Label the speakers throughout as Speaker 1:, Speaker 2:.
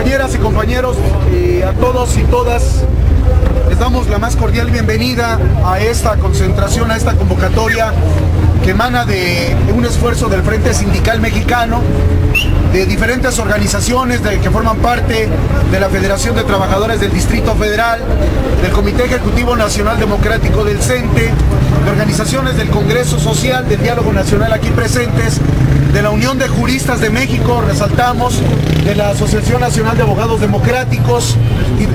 Speaker 1: Compañeras y compañeros, a todos y todas, les damos la más cordial bienvenida a esta concentración, a esta convocatoria que emana de un esfuerzo del Frente Sindical Mexicano, de diferentes organizaciones que forman parte de la Federación de Trabajadores del Distrito Federal, del Comité Ejecutivo Nacional Democrático del CENTE, de organizaciones del Congreso Social, del Diálogo Nacional aquí presentes, de la Unión de Juristas de México, resaltamos, de la Asociación Nacional de Abogados Democráticos, y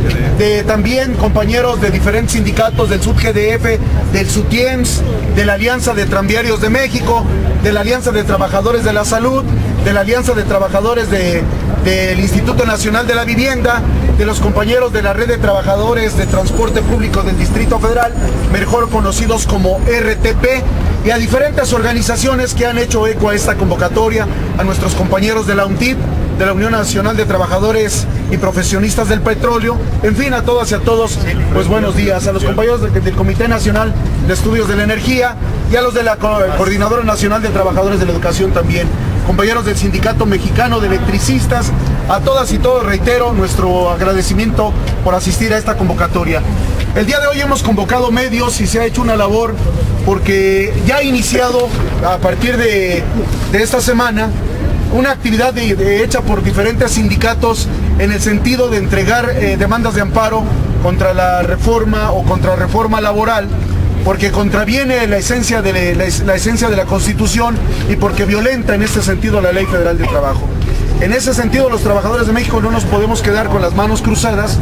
Speaker 1: de también compañeros de diferentes sindicatos del SUTGDF, del SUTIEMS, de la Alianza de Tranviarios de México, de la Alianza de Trabajadores de la Salud, de la Alianza de Trabajadores del Instituto Nacional de la Vivienda, de los compañeros de la Red de Trabajadores de Transporte Público del Distrito Federal, mejor conocidos como RTP, y a diferentes organizaciones que han hecho eco a esta convocatoria, a nuestros compañeros de la UNTIP, de la Unión Nacional de Trabajadores y Profesionistas del Petróleo, en fin, a todas y a todos, pues buenos días, a los compañeros del Comité Nacional de Estudios de la Energía y a los de la Coordinadora Nacional de Trabajadores de la Educación también, compañeros del Sindicato Mexicano de Electricistas, a todas y todos reitero nuestro agradecimiento por asistir a esta convocatoria. El día de hoy hemos convocado medios y se ha hecho una labor porque ya ha iniciado a partir de esta semana una actividad hecha por diferentes sindicatos en el sentido de entregar demandas de amparo contra la reforma o contrarreforma laboral, porque contraviene la esencia de la Constitución y porque violenta en este sentido la Ley Federal del Trabajo. En ese sentido, los trabajadores de México no nos podemos quedar con las manos cruzadas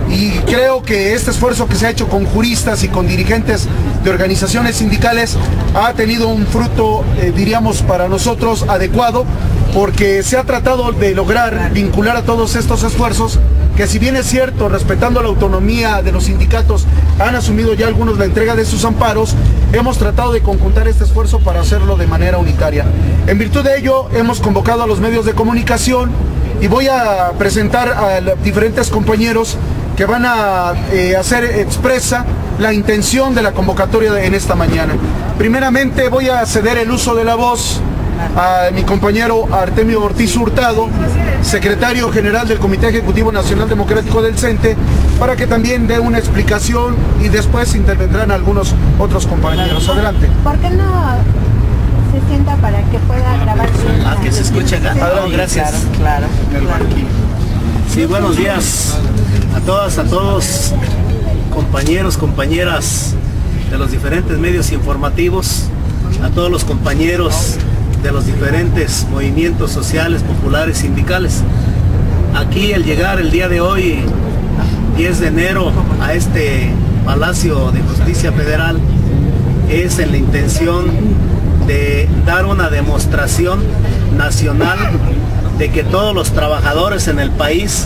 Speaker 1: y creo que este esfuerzo que se ha hecho con juristas y con dirigentes de organizaciones sindicales ha tenido un fruto, diríamos, para nosotros adecuado, porque se ha tratado de lograr vincular a todos estos esfuerzos que, si bien es cierto, respetando la autonomía de los sindicatos, han asumido ya algunos la entrega de sus amparos, hemos tratado de conjuntar este esfuerzo para hacerlo de manera unitaria. En virtud de ello, hemos convocado a los medios de comunicación y voy a presentar a diferentes compañeros que van a hacer expresa la intención de la convocatoria en esta mañana. Primeramente voy a ceder el uso de la voz a mi compañero Artemio Ortiz Hurtado, secretario general del Comité Ejecutivo Nacional Democrático del CENTE, para que también dé una explicación y después intervendrán algunos otros compañeros. Adelante.
Speaker 2: ¿Por qué no se sienta para que pueda grabar?
Speaker 3: Que se escuche acá. Sí. Gracias.
Speaker 2: Claro.
Speaker 3: Sí, buenos días a todas, a todos, compañeros, compañeras de los diferentes medios informativos, a todos los compañeros de los diferentes movimientos sociales, populares, sindicales. Aquí el llegar el día de hoy, 10 de enero, a este Palacio de Justicia Federal, es en la intención de dar una demostración nacional de que todos los trabajadores en el país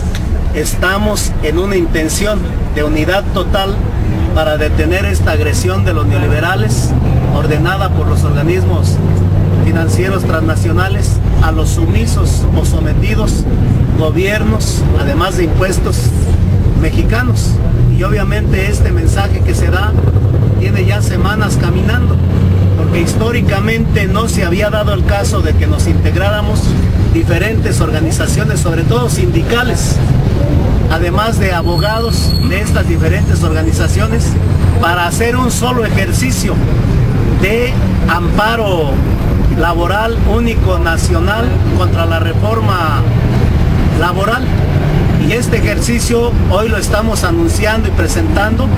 Speaker 3: estamos en una intención de unidad total para detener esta agresión de los neoliberales, ordenada por los organismos financieros transnacionales a los sumisos o sometidos gobiernos, además de impuestos mexicanos. Y obviamente este mensaje que se da tiene ya semanas caminando, porque históricamente no se había dado el caso de que nos integráramos diferentes organizaciones, sobre todo sindicales, además de abogados de estas diferentes organizaciones, para hacer un solo ejercicio de amparo laboral único nacional contra la reforma laboral. Y este ejercicio hoy lo estamos anunciando y presentando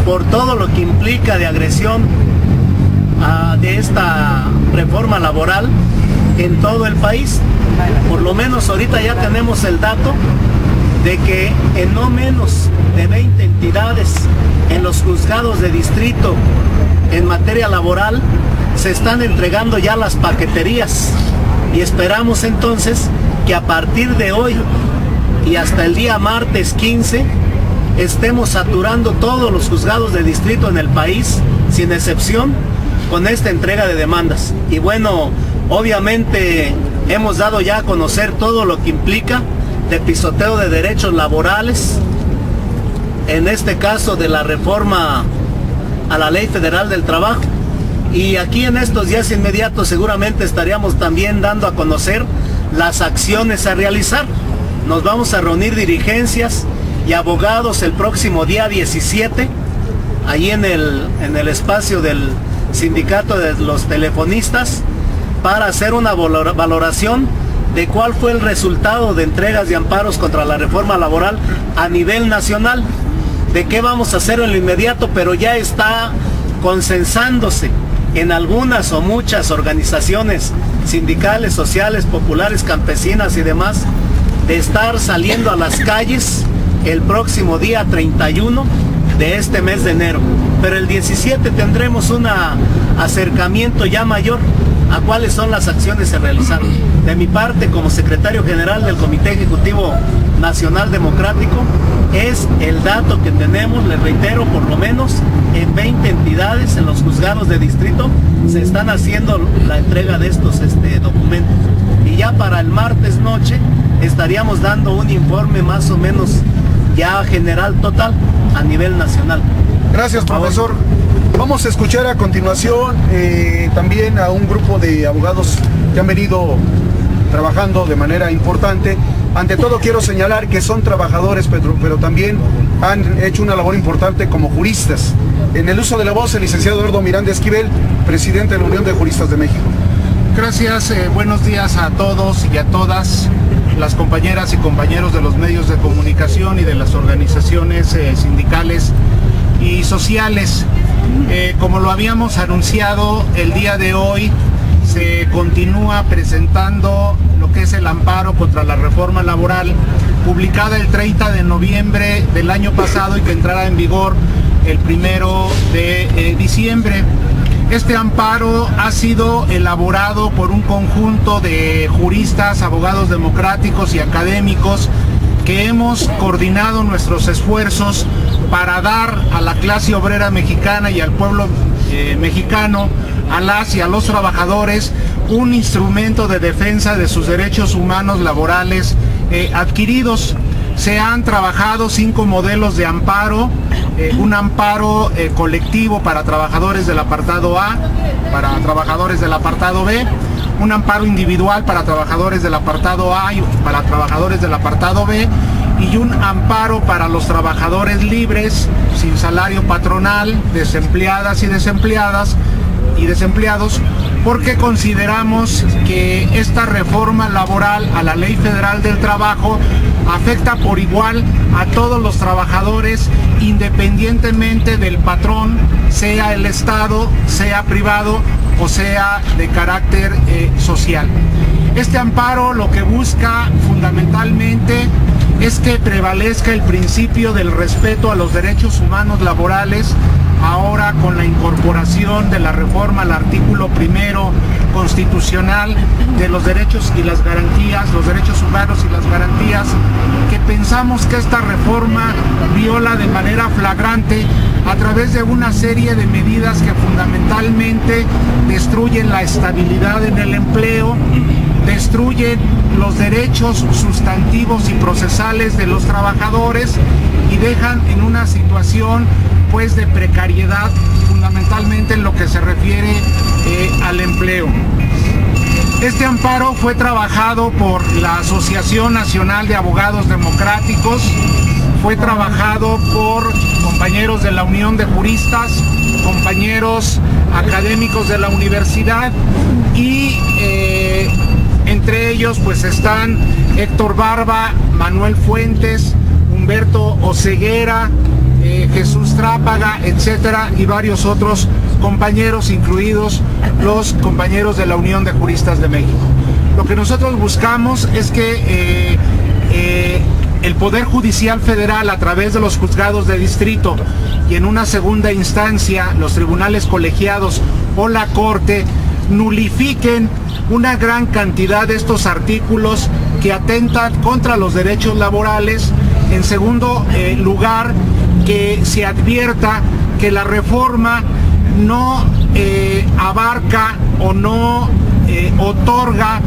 Speaker 3: por todo lo que implica de agresión de esta reforma laboral en todo el país. Por lo menos ahorita ya tenemos el dato de que en no menos de 20 entidades en los juzgados de distrito en materia laboral se están entregando ya las paqueterías, y esperamos entonces que a partir de hoy y hasta el día martes 15 estemos saturando todos los juzgados de distrito en el país, sin excepción, con esta entrega de demandas. Y bueno, obviamente hemos dado ya a conocer todo lo que implica de pisoteo de derechos laborales, en este caso de la reforma a la Ley Federal del Trabajo. Y aquí en estos días inmediatos seguramente estaríamos también dando a conocer las acciones a realizar. nos vamos a reunir dirigencias y abogados el próximo día 17, ahí en el espacio del sindicato de los telefonistas, para hacer una valoración de cuál fue el resultado de entregas de amparos contra la reforma laboral a nivel nacional, de qué vamos a hacer en lo inmediato, pero ya está consensándose en algunas o muchas organizaciones sindicales, sociales, populares, campesinas y demás, de estar saliendo a las calles el próximo día 31 de este mes de enero. Pero el 17 tendremos un acercamiento ya mayor a cuáles son las acciones a realizar. De mi parte, como secretario general del Comité Ejecutivo Nacional Democrático, es el dato que tenemos, les reitero, por lo menos en 20 entidades en los juzgados de distrito se están haciendo la entrega de estos documentos. Y ya para el martes noche estaríamos dando un informe más o menos ya general total a nivel nacional.
Speaker 1: Gracias, profesor. Vamos a escuchar a continuación también a un grupo de abogados que han venido trabajando de manera importante. Ante todo quiero señalar que son trabajadores, pero también han hecho una labor importante como juristas. En el uso de la voz, el licenciado Eduardo Miranda Esquivel, presidente de la Unión de Juristas de México.
Speaker 4: Gracias, buenos días a todos y a todas las compañeras y compañeros de los medios de comunicación y de las organizaciones sindicales y sociales. Como lo habíamos anunciado, el día de hoy se continúa presentando lo que es el amparo contra la reforma laboral, publicada el 30 de noviembre del año pasado y que entrará en vigor el 1 de diciembre. Este amparo ha sido elaborado por un conjunto de juristas, abogados democráticos y académicos que hemos coordinado nuestros esfuerzos para dar a la clase obrera mexicana y al pueblo mexicano, a las y a los trabajadores, un instrumento de defensa de sus derechos humanos laborales adquiridos. Se han trabajado 5 modelos de amparo, un amparo colectivo para trabajadores del apartado A, para trabajadores del apartado B, un amparo individual para trabajadores del apartado A y para trabajadores del apartado B, y un amparo para los trabajadores libres, sin salario patronal, desempleadas y desempleados, porque consideramos que esta reforma laboral a la Ley Federal del Trabajo afecta por igual a todos los trabajadores, independientemente del patrón, sea el Estado, sea privado o sea de carácter social. Este amparo lo que busca fundamentalmente es que prevalezca el principio del respeto a los derechos humanos laborales, ahora con la incorporación de la reforma al artículo 1 constitucional de los derechos y las garantías, los derechos humanos y las garantías, que pensamos que esta reforma viola de manera flagrante a través de una serie de medidas que fundamentalmente destruyen la estabilidad en el empleo, destruyen los derechos sustantivos y procesales de los trabajadores y dejan en una situación pues de precariedad, fundamentalmente en lo que se refiere al empleo. Este amparo fue trabajado por la Asociación Nacional de Abogados Democráticos, fue trabajado por compañeros de la Unión de Juristas, compañeros académicos de la universidad y entre ellos pues están Héctor Barba, Manuel Fuentes, Humberto Oseguera, Jesús Trápaga, etcétera, y varios otros compañeros, incluidos los compañeros de la Unión de Juristas de México. Lo que nosotros buscamos es que el Poder Judicial Federal, a través de los juzgados de distrito y en una segunda instancia los tribunales colegiados o la Corte, nulifiquen una gran cantidad de estos artículos que atentan contra los derechos laborales. En segundo lugar, que se advierta que la reforma no abarca o no otorga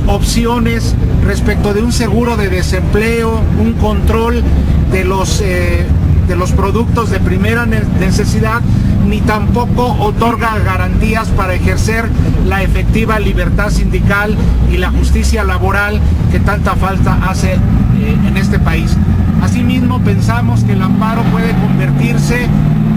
Speaker 4: opciones respecto de un seguro de desempleo, un control de los productos de primera necesidad, ni tampoco otorga garantías para ejercer la efectiva libertad sindical y la justicia laboral que tanta falta hace en este país. Asimismo, pensamos que el amparo puede convertirse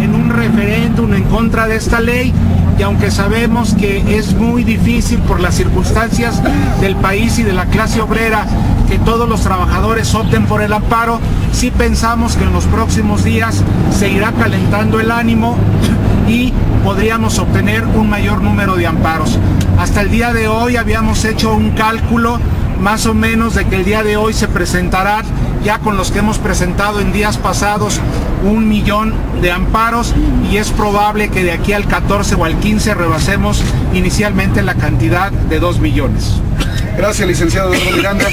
Speaker 4: en un referéndum en contra de esta ley, y aunque sabemos que es muy difícil por las circunstancias del país y de la clase obrera que todos los trabajadores opten por el amparo, sí pensamos que en los próximos días se irá calentando el ánimo y podríamos obtener un mayor número de amparos. Hasta el día de hoy habíamos hecho un cálculo más o menos de que el día de hoy se presentarán, ya con los que hemos presentado en días pasados, 1 millón de amparos, y es probable que de aquí al 14 o al 15 rebasemos inicialmente la cantidad de 2 millones.
Speaker 1: Gracias, licenciado Eduardo Miranda.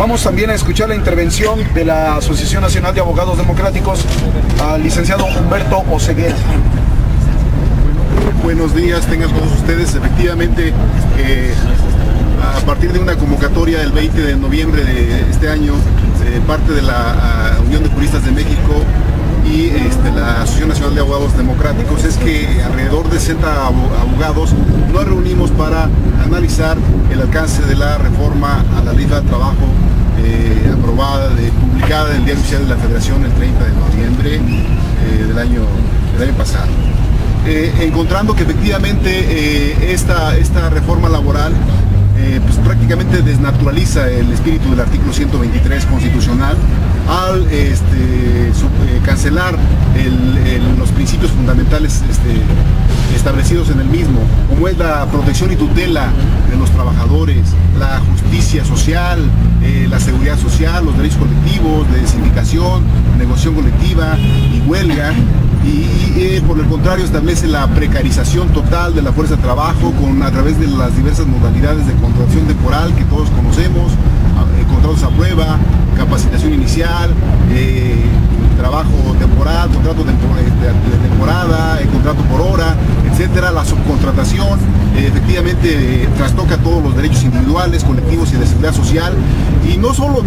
Speaker 1: Vamos también a escuchar la intervención de la Asociación Nacional de Abogados Democráticos, al licenciado Humberto Oseguera.
Speaker 5: Buenos días, tengan todos ustedes. Efectivamente, a partir de una convocatoria del 20 de noviembre de este año, parte de la Unión de Juristas de México y la Asociación Nacional de Abogados Democráticos, es que alrededor de 60 abogados nos reunimos para analizar el alcance de la reforma a la Ley del Trabajo aprobada, publicada en el Diario Oficial de la Federación el 30 de noviembre del año pasado. Encontrando que efectivamente esta reforma laboral pues prácticamente desnaturaliza el espíritu del artículo 123 constitucional al cancelar los principios fundamentales establecidos en el mismo, como es la protección y tutela de los trabajadores, la justicia social, la seguridad social, los derechos colectivos de sindicación, negociación colectiva y huelga. Y por el contrario establece la precarización total de la fuerza de trabajo a través de las diversas modalidades de contratación temporal que todos conocemos, contratos a prueba, capacitación inicial, trabajo temporal, contrato de temporada, contrato por hora, etcétera. La subcontratación efectivamente trastoca todos los derechos individuales, colectivos y de seguridad social, y no solo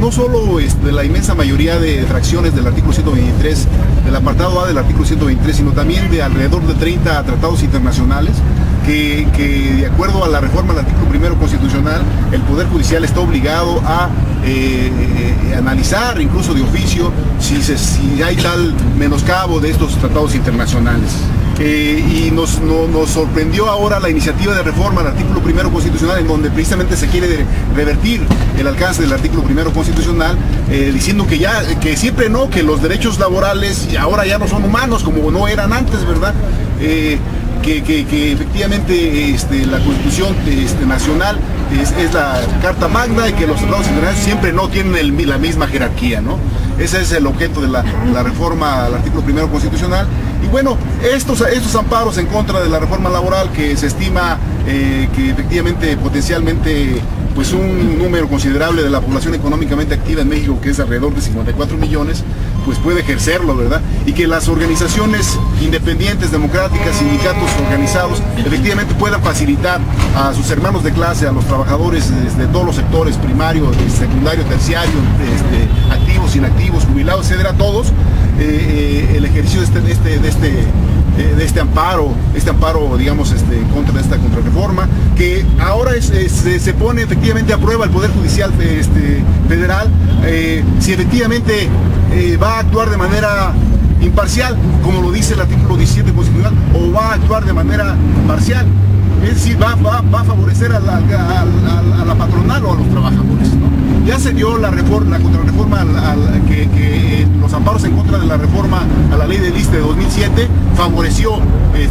Speaker 5: la inmensa mayoría de fracciones del artículo 123, del apartado A del artículo 123, sino también de alrededor de 30 tratados internacionales que de acuerdo a la reforma del artículo primero constitucional, el Poder Judicial está obligado a analizar, incluso de oficio, si hay tal menoscabo de estos tratados internacionales. Y nos sorprendió ahora la iniciativa de reforma al artículo primero constitucional, en donde precisamente se quiere revertir el alcance del artículo primero constitucional, diciendo que siempre no, que los derechos laborales ahora ya no son humanos como no eran antes, ¿verdad? Que efectivamente la Constitución nacional es la Carta Magna, y que los tratados internacionales siempre no tienen la misma jerarquía, ¿no? Ese es el objeto de la reforma al artículo primero constitucional. Y bueno, estos amparos en contra de la reforma laboral, que se estima que efectivamente potencialmente pues un número considerable de la población económicamente activa en México, que es alrededor de 54 millones, pues puede ejercerlo, ¿verdad? Y que las organizaciones independientes, democráticas, sindicatos organizados, efectivamente puedan facilitar a sus hermanos de clase, a los trabajadores de todos los sectores, primario, secundario, terciario, activos, inactivos, jubilados, etcétera, todos, el ejercicio de este amparo, digamos, en contra de esta contrarreforma, que ahora se pone efectivamente a prueba el Poder Judicial federal, si efectivamente va a actuar de manera imparcial, como lo dice el artículo 17 constitucional, o va a actuar de manera parcial, es decir, va a favorecer a la patronal o a los trabajadores, ¿no? Ya se dio la contrarreforma, que los amparos en contra de la reforma a la ley del ISSSTE de 2007 favoreció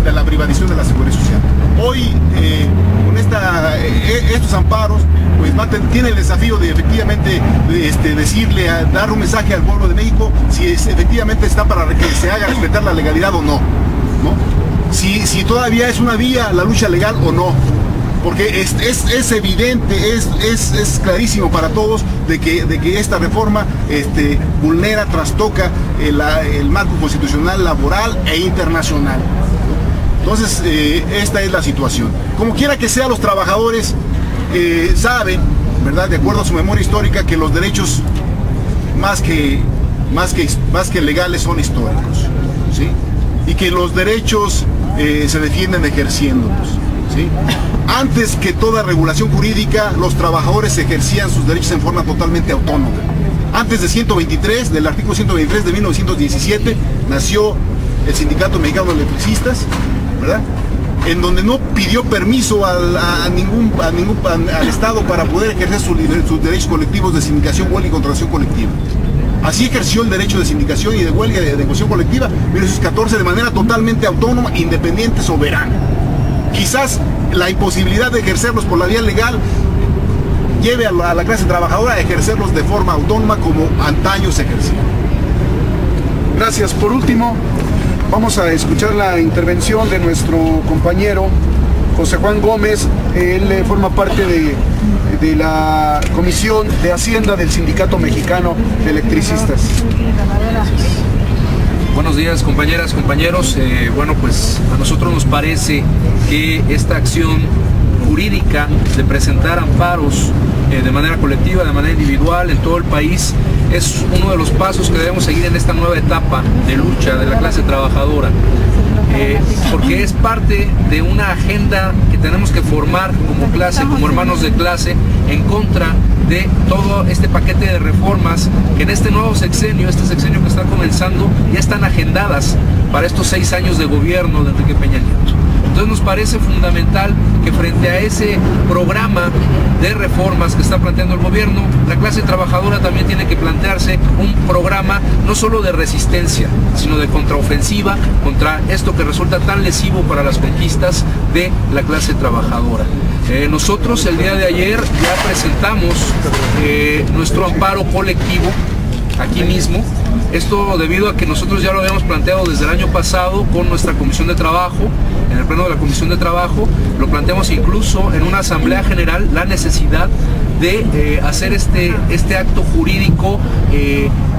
Speaker 5: la privatización de la seguridad social. Hoy, con estos amparos, pues tiene el desafío de efectivamente dar un mensaje al pueblo de México si efectivamente está para que se haga respetar la legalidad o no, ¿no? Si todavía es una vía la lucha legal o no. Porque es evidente, es clarísimo para todos de que esta reforma vulnera, trastoca el marco constitucional, laboral e internacional. Entonces, esta es la situación. Como quiera que sea, los trabajadores saben, ¿verdad?, de acuerdo a su memoria histórica, que los derechos más que legales son históricos, ¿sí? y que los derechos se defienden ejerciéndolos, ¿sí? Antes que toda regulación jurídica, los trabajadores ejercían sus derechos en forma totalmente autónoma. Antes del artículo 123 de 1917, nació el Sindicato Mexicano de Electricistas, ¿verdad?, en donde no pidió permiso al Estado para poder ejercer sus derechos colectivos de sindicación, huelga y contratación colectiva. Así ejerció el derecho de sindicación y de huelga y de negociación colectiva en 1914 de manera totalmente autónoma, independiente, soberana. Quizás la imposibilidad de ejercerlos por la vía legal lleve a la clase trabajadora a ejercerlos de forma autónoma como antaño se ejercía.
Speaker 1: Gracias. Por último, vamos a escuchar la intervención de nuestro compañero José Juan Gómez. Él forma parte de la Comisión de Hacienda del Sindicato Mexicano de Electricistas.
Speaker 6: Buenos días, compañeras, compañeros. Bueno, pues a nosotros nos parece que esta acción jurídica de presentar amparos de manera colectiva, de manera individual en todo el país, es uno de los pasos que debemos seguir en esta nueva etapa de lucha de la clase trabajadora, porque es parte de una agenda que tenemos que formar como clase, como hermanos de clase, en contra de todo este paquete de reformas que en este nuevo sexenio, este sexenio que está comenzando, ya están agendadas para estos 6 años de gobierno de Enrique Peña Nieto. Entonces nos parece fundamental que frente a ese programa de reformas que está planteando el gobierno, la clase trabajadora también tiene que plantearse un programa no solo de resistencia, sino de contraofensiva contra esto que resulta tan lesivo para las conquistas de la clase trabajadora. Nosotros el día de ayer ya presentamos nuestro amparo colectivo aquí mismo. Esto debido a que nosotros ya lo habíamos planteado desde el año pasado con nuestra Comisión de Trabajo, en el pleno de la Comisión de Trabajo, lo planteamos incluso en una asamblea general, la necesidad de hacer este acto jurídico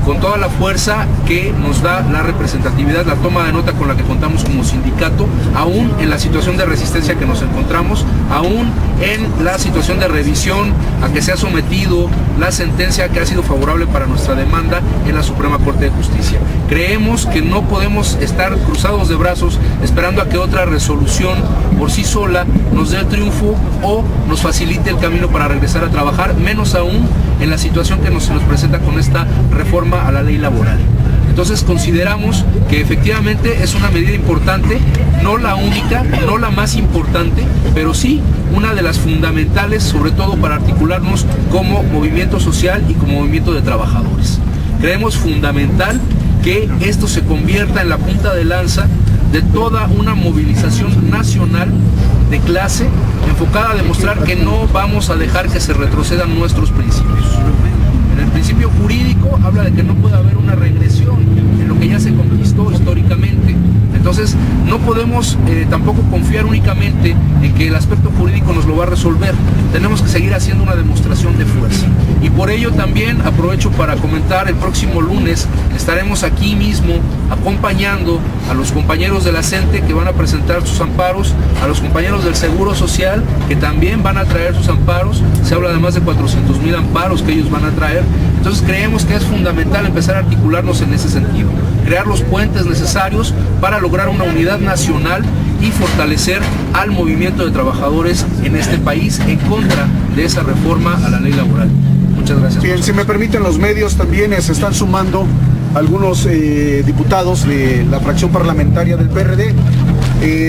Speaker 6: con toda la fuerza que nos da la representatividad, la toma de nota con la que contamos como sindicato, aún en la situación de resistencia que nos encontramos, aún en la situación de revisión a que se ha sometido la sentencia que ha sido favorable para nuestra demanda en la Suprema Corte de Justicia. Creemos que no podemos estar cruzados de brazos esperando a que otra resolución por sí sola nos dé el triunfo o nos facilite el camino para regresar a trabajar, menos aún en la situación que se nos presenta con esta reforma a la ley laboral. Entonces consideramos que efectivamente es una medida importante, no la única, no la más importante, pero sí una de las fundamentales, sobre todo para articularnos como movimiento social y como movimiento de trabajadores. Creemos fundamental que esto se convierta en la punta de lanza de toda una movilización nacional de clase enfocada a demostrar que no vamos a dejar que se retrocedan nuestros principios. En el principio jurídico habla de que no puede haber una regresión en lo que ya se conquistó históricamente. Entonces no podemos tampoco confiar únicamente en que el aspecto jurídico nos lo va a resolver. Tenemos que seguir haciendo una demostración de fuerza. Y por ello también aprovecho para comentar, el próximo lunes estaremos aquí mismo acompañando a los compañeros de la CENTE que van a presentar sus amparos, a los compañeros del Seguro Social que también van a traer sus amparos. Se habla de más de 400,000 amparos que ellos van a traer. Entonces creemos que es fundamental empezar a articularnos en ese sentido, crear los puentes necesarios para lograr una unidad nacional y fortalecer al movimiento de trabajadores en este país en contra de esa reforma a la ley laboral. Muchas gracias.
Speaker 1: Bien, si me permiten, los medios también se están sumando algunos diputados de la fracción parlamentaria del PRD.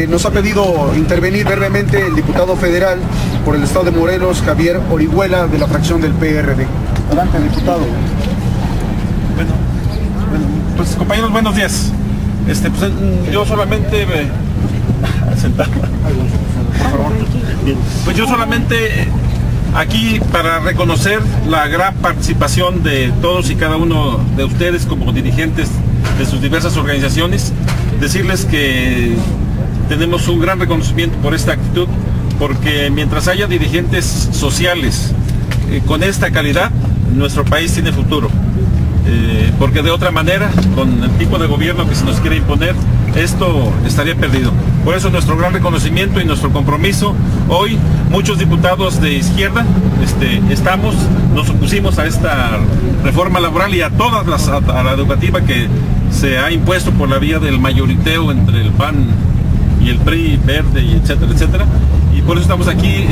Speaker 1: Nos ha pedido intervenir brevemente el diputado federal por el estado de Morelos, Javier Orihuela, de la fracción del PRD. Adelante, diputado.
Speaker 7: Bueno, pues compañeros, buenos días. Yo solamente Pues yo solamente aquí para reconocer la gran participación de todos y cada uno de ustedes como dirigentes de sus diversas organizaciones, decirles que tenemos un gran reconocimiento por esta actitud, porque mientras haya dirigentes sociales con esta calidad, nuestro país tiene futuro. Porque de otra manera, con el tipo de gobierno que se nos quiere imponer, esto estaría perdido. Por eso nuestro gran reconocimiento y nuestro compromiso. Hoy muchos diputados de izquierda nos opusimos a esta reforma laboral y a todas a la educativa que se ha impuesto por la vía del mayoriteo entre el PAN y el PRI, Verde, y etcétera, etcétera. Y por eso estamos aquí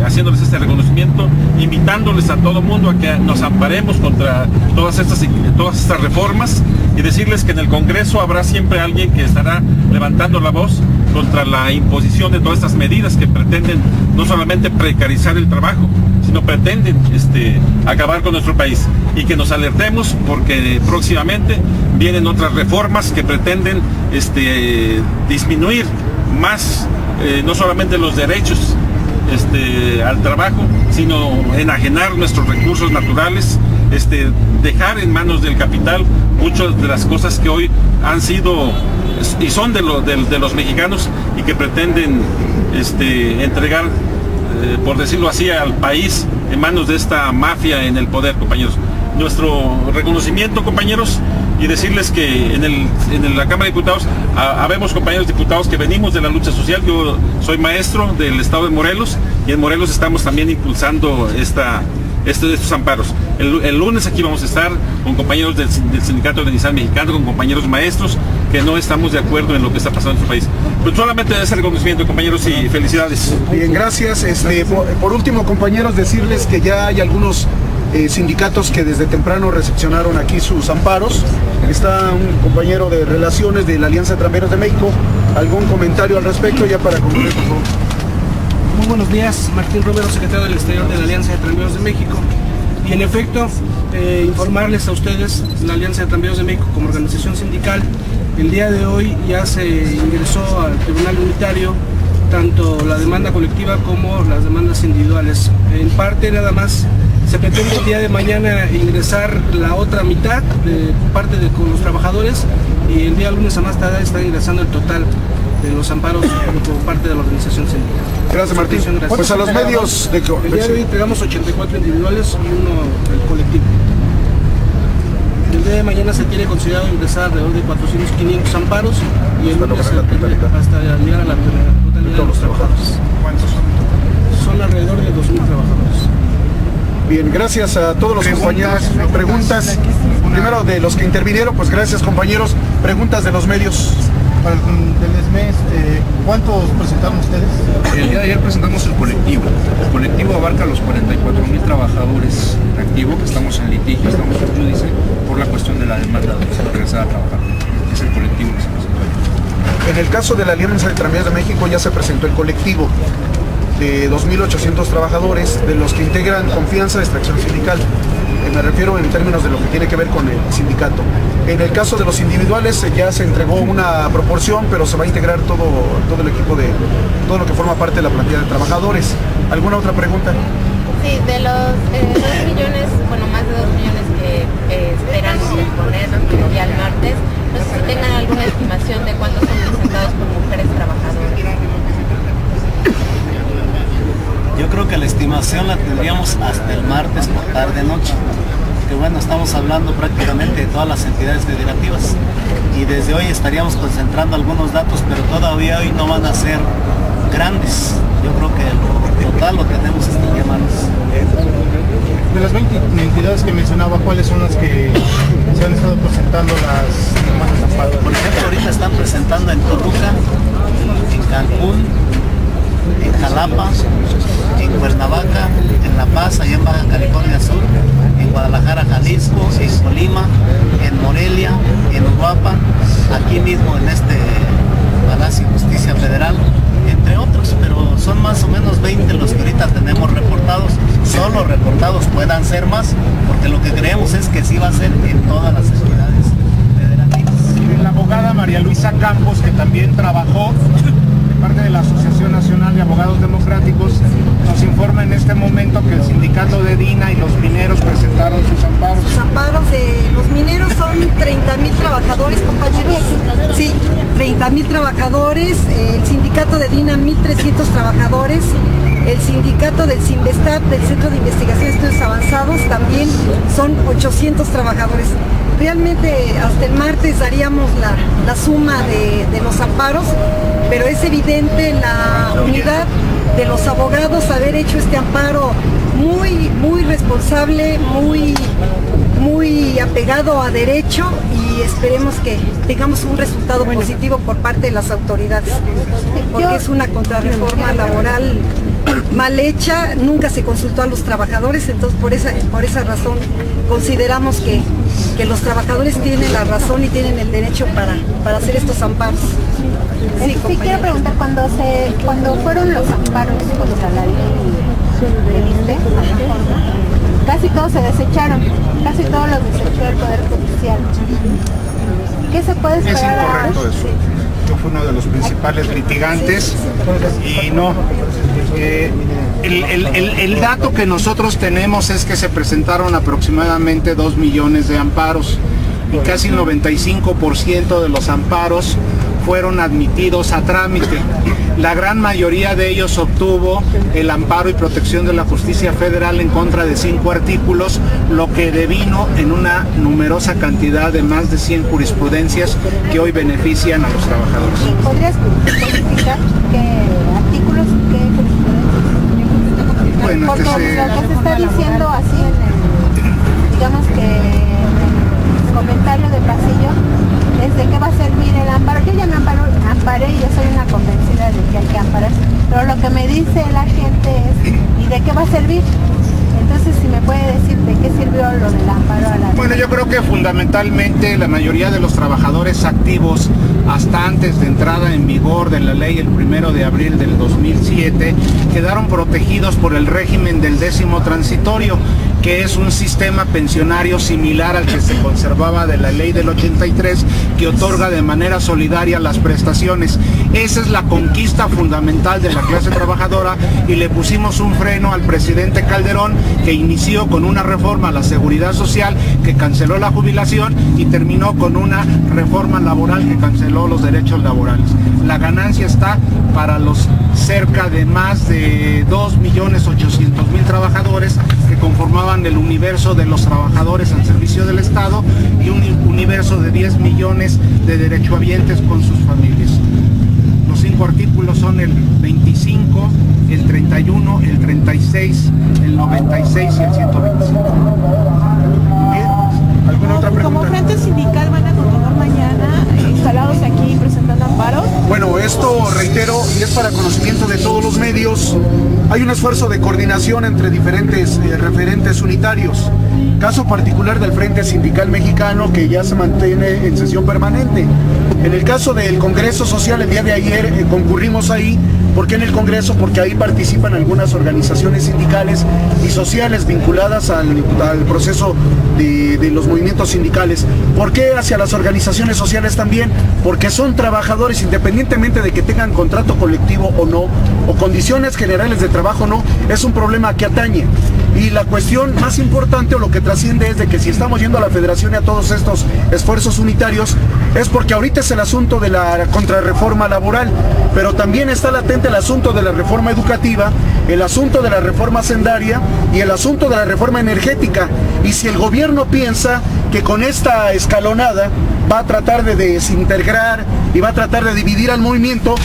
Speaker 7: haciéndoles este reconocimiento, invitándoles a todo mundo a que nos amparemos contra todas estas reformas y decirles que en el Congreso habrá siempre alguien que estará levantando la voz contra la imposición de todas estas medidas que pretenden no solamente precarizar el trabajo, sino pretenden acabar con nuestro país, y que nos alertemos porque próximamente vienen otras reformas que pretenden disminuir más no solamente los derechos al trabajo, sino enajenar nuestros recursos naturales, dejar en manos del capital muchas de las cosas que hoy han sido y son de los mexicanos, y que pretenden entregar, por decirlo así, al país en manos de esta mafia en el poder, compañeros. Nuestro reconocimiento, compañeros, y decirles que en la Cámara de Diputados habemos compañeros diputados que venimos de la lucha social. Yo soy maestro del estado de Morelos, y en Morelos estamos también impulsando estos amparos. El lunes aquí vamos a estar con compañeros del sindicato de Nissan mexicano, con compañeros maestros que no estamos de acuerdo en lo que está pasando en nuestro país. Pues solamente ese reconocimiento, compañeros, y felicidades.
Speaker 1: Bien, gracias. Por último, compañeros, decirles que ya hay algunos sindicatos que desde temprano recepcionaron aquí sus amparos. Está un compañero de Relaciones de la Alianza de Tranvías de México. ¿Algún comentario al respecto ya para concluir, por favor?
Speaker 8: Muy buenos días, Martín Romero, secretario del Exterior de la Alianza de Tranvías de México. Y en efecto, informarles a ustedes, la Alianza de Tranvías de México como organización sindical, el día de hoy ya se ingresó al Tribunal Unitario tanto la demanda colectiva como las demandas individuales. En parte nada más se pretende el día de mañana ingresar la otra mitad de parte con los trabajadores, y el día lunes a más tarde está ingresando el total de los amparos por parte de la organización sindical.
Speaker 1: Gracias, Martín.
Speaker 8: Gracias.
Speaker 1: Pues a los medios de
Speaker 8: el día de hoy entregamos 84 individuales y uno el colectivo. El día de mañana se tiene considerado ingresar alrededor de 400-500 amparos, y el lunes hasta llegar a la totalidad de los trabajadores.
Speaker 1: ¿Cuántos son?
Speaker 8: Son alrededor de 2.000 trabajadores.
Speaker 1: Bien, gracias a todos los compañeros. Preguntas, primero de los que intervinieron, pues gracias, compañeros. Preguntas de los medios.
Speaker 9: Para el mes, ¿cuántos presentaron ustedes?
Speaker 6: El día de ayer presentamos el colectivo. El colectivo abarca los 44.000 trabajadores en activo, que estamos en litigio, estamos en judice por la cuestión de la demanda de regresar a trabajar. Es el colectivo que se presentó ayer.
Speaker 1: En el caso de la Alianza de Tranvías de México ya se presentó el colectivo de 2.800 trabajadores, de los que integran Confianza de Extracción Sindical. Me refiero en términos de lo que tiene que ver con el sindicato. En el caso de los individuales ya se entregó una proporción, pero se va a integrar todo el equipo de todo lo que forma parte de la plantilla de trabajadores. ¿Alguna otra pregunta?
Speaker 10: Sí, de los 2 millones, bueno, más de 2 millones que esperan poner ya el martes, no sé si tengan alguna estimación de cuántos son presentados por mujeres trabajadoras.
Speaker 3: Yo creo que la estimación la tendríamos hasta el martes por tarde-noche, que bueno, estamos hablando prácticamente de todas las entidades federativas, y desde hoy estaríamos concentrando algunos datos, pero todavía hoy no van a ser grandes. Yo creo que lo total lo tenemos hasta el día martes.
Speaker 9: De las 20 entidades que mencionaba, ¿cuáles son las que se han estado presentando las demandas de amparo?
Speaker 3: Por ejemplo, ahorita están presentando en Toluca, en Cancún, en Jalapa, en Cuernavaca, en La Paz, allá en Baja California Sur, en Guadalajara, Jalisco, en Colima, en Morelia, en Uruapan, aquí mismo en este Palacio de Justicia Federal, entre otros, pero son más o menos 20 los que ahorita tenemos reportados. Solo reportados, puedan ser más, porque lo que creemos es que sí va a ser en todas las entidades federativas.
Speaker 4: La abogada María Luisa Campos, que también trabajó parte de la Asociación Nacional de Abogados Democráticos, nos informa en este momento que el sindicato de DINA y los mineros presentaron sus amparos.
Speaker 2: Los amparos de los mineros son 30.000 trabajadores, compañeros. Sí, 30.000 trabajadores. El sindicato de DINA, 1.300 trabajadores. El sindicato del CINVESTAP, del Centro de Investigación y Estudios Avanzados, también son 800 trabajadores. Realmente hasta el martes daríamos la suma de los amparos, pero es evidente la unidad de los abogados haber hecho este amparo muy responsable, muy apegado a derecho, y esperemos que tengamos un resultado positivo por parte de las autoridades, porque es una contrarreforma laboral mal hecha, nunca se consultó a los trabajadores, entonces por esa razón consideramos que los trabajadores tienen la razón y tienen el derecho para hacer estos amparos.
Speaker 10: Sí, quiero preguntar, cuando fueron los amparos contra la ley del ISSSTE, casi todos se desecharon, casi todos los desechó el Poder Judicial. ¿Qué se puede esperar?
Speaker 4: Es incorrecto eso. Yo fui uno de los principales litigantes y no. El dato que nosotros tenemos es que se presentaron aproximadamente 2 millones de amparos y casi el 95% de los amparos fueron admitidos a trámite. La gran mayoría de ellos obtuvo el amparo y protección de la justicia federal en contra de 5 artículos, lo que devino en una numerosa cantidad de más de 100 jurisprudencias que hoy benefician a los trabajadores.
Speaker 10: ¿Podrías especificar qué artículos y qué jurisprudencias?
Speaker 4: Bueno,
Speaker 10: porque lo que se está diciendo así digamos que en el comentario de pasillo es de qué va a servir el amparo. Yo ya me amparé y yo soy una convencida de que hay que amparar, pero lo que me dice la gente es ¿y de qué va a servir? Entonces, si me puede decir de qué sirvió lo del amparo a la...
Speaker 4: Bueno, yo creo que fundamentalmente la mayoría de los trabajadores activos hasta antes de entrada en vigor de la ley el 1 de abril del 2007 quedaron protegidos por el régimen del 10º transitorio, que es un sistema pensionario similar al que se conservaba de la ley del 83, que otorga de manera solidaria las prestaciones. Esa es la conquista fundamental de la clase trabajadora y le pusimos un freno al presidente Calderón, que inició con una reforma a la seguridad social que canceló la jubilación y terminó con una reforma laboral que canceló los derechos laborales. La ganancia está para los cerca de más de 2.800.000 trabajadores que conformaban el universo de los trabajadores al servicio del Estado y un universo de 10 millones de derechohabientes con sus familias. Los 5 artículos son el 25, el 31, el 36, el 96 y el 125.
Speaker 1: ¿Alguna otra pregunta?
Speaker 2: Como frente sindical van a continuar mañana instalados aquí presentando amparos.
Speaker 1: Bueno, esto reitero y es para conocimiento de todos los medios. Hay un esfuerzo de coordinación entre diferentes referentes unitarios. Caso particular del Frente Sindical Mexicano, que ya se mantiene en sesión permanente. En el caso del Congreso Social, el día de ayer concurrimos ahí. ¿Por qué en el Congreso? Porque ahí participan algunas organizaciones sindicales y sociales vinculadas al proceso de los movimientos sindicales. ¿Por qué hacia las organizaciones sociales también? Porque son trabajadores, independientemente de que tengan contrato colectivo o no, o condiciones generales de trabajo o no, es un problema que atañe. Y la cuestión más importante o lo que trasciende es de que si estamos yendo a la federación y a todos estos esfuerzos unitarios, es porque ahorita es el asunto de la contrarreforma laboral, pero también está latente el asunto de la reforma educativa, el asunto de la reforma hacendaria y el asunto de la reforma energética. Y si el gobierno piensa que con esta escalonada va a tratar de desintegrar y va a tratar de dividir al movimiento,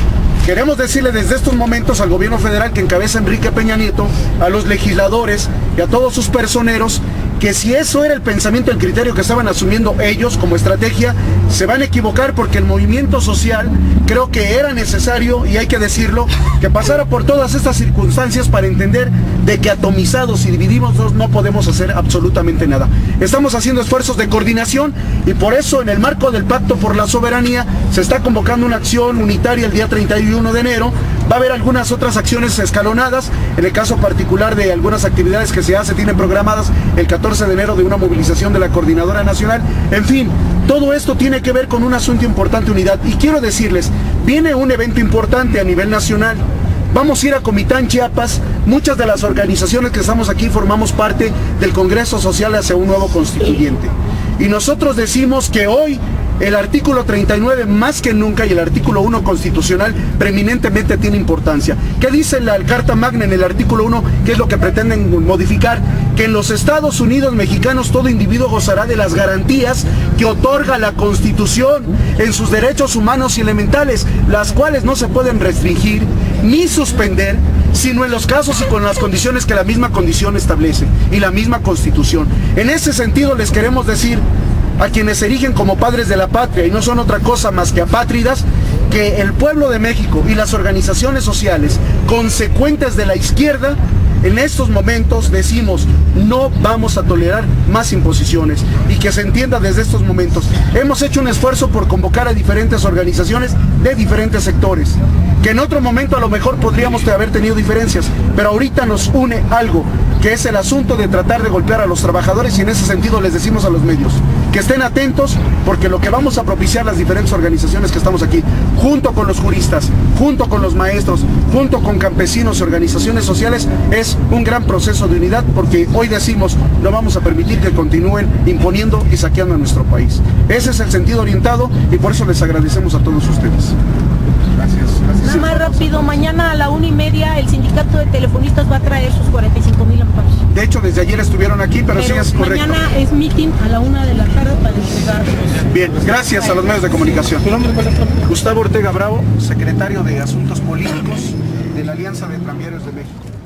Speaker 1: queremos decirle desde estos momentos al gobierno federal que encabeza Enrique Peña Nieto, a los legisladores y a todos sus personeros, que si eso era el pensamiento, el criterio que estaban asumiendo ellos como estrategia, se van a equivocar, porque el movimiento social creo que era necesario, y hay que decirlo, que pasara por todas estas circunstancias para entender de que atomizados y divididos no podemos hacer absolutamente nada. Estamos haciendo esfuerzos de coordinación y por eso en el marco del Pacto por la Soberanía se está convocando una acción unitaria el día 31 de enero. Va a haber algunas otras acciones escalonadas, en el caso particular de algunas actividades que se tienen programadas el 14 de enero de una movilización de la Coordinadora Nacional. En fin, todo esto tiene que ver con un asunto importante, unidad. Y quiero decirles, viene un evento importante a nivel nacional. Vamos a ir a Comitán, Chiapas. Muchas de las organizaciones que estamos aquí formamos parte del Congreso Social hacia un nuevo constituyente. Y nosotros decimos que hoy El artículo 39 más que nunca y el artículo 1 constitucional preeminentemente tiene importancia. ¿Qué dice la Carta Magna en el artículo 1? ¿Qué es lo que pretenden modificar? Que en los Estados Unidos mexicanos todo individuo gozará de las garantías que otorga la Constitución en sus derechos humanos y elementales, las cuales no se pueden restringir ni suspender, sino en los casos y con las condiciones que la misma condición establece y la misma Constitución. En ese sentido les queremos decir a quienes se erigen como padres de la patria y no son otra cosa más que apátridas, que el pueblo de México y las organizaciones sociales consecuentes de la izquierda en estos momentos decimos no vamos a tolerar más imposiciones, y que se entienda desde estos momentos. Hemos hecho un esfuerzo por convocar a diferentes organizaciones de diferentes sectores, que en otro momento a lo mejor podríamos haber tenido diferencias, pero ahorita nos une algo, que es el asunto de tratar de golpear a los trabajadores, y en ese sentido les decimos a los medios que estén atentos, porque lo que vamos a propiciar las diferentes organizaciones que estamos aquí, junto con los juristas, junto con los maestros, junto con campesinos y organizaciones sociales, es un gran proceso de unidad, porque hoy decimos no vamos a permitir que continúen imponiendo y saqueando a nuestro país. Ese es el sentido orientado y por eso les agradecemos a todos ustedes.
Speaker 5: Gracias.
Speaker 11: Nada más rápido, mañana a la 1:30 el sindicato de telefonistas va a traer sus 45,000 amparos.
Speaker 1: De hecho, desde ayer estuvieron aquí, pero sí es correcto.
Speaker 11: Mañana es meeting a la 1 de la tarde para entregarlos.
Speaker 1: Bien, gracias a los medios de comunicación. Gustavo Ortega Bravo, secretario de Asuntos Políticos de la Alianza de Tranviarios de México.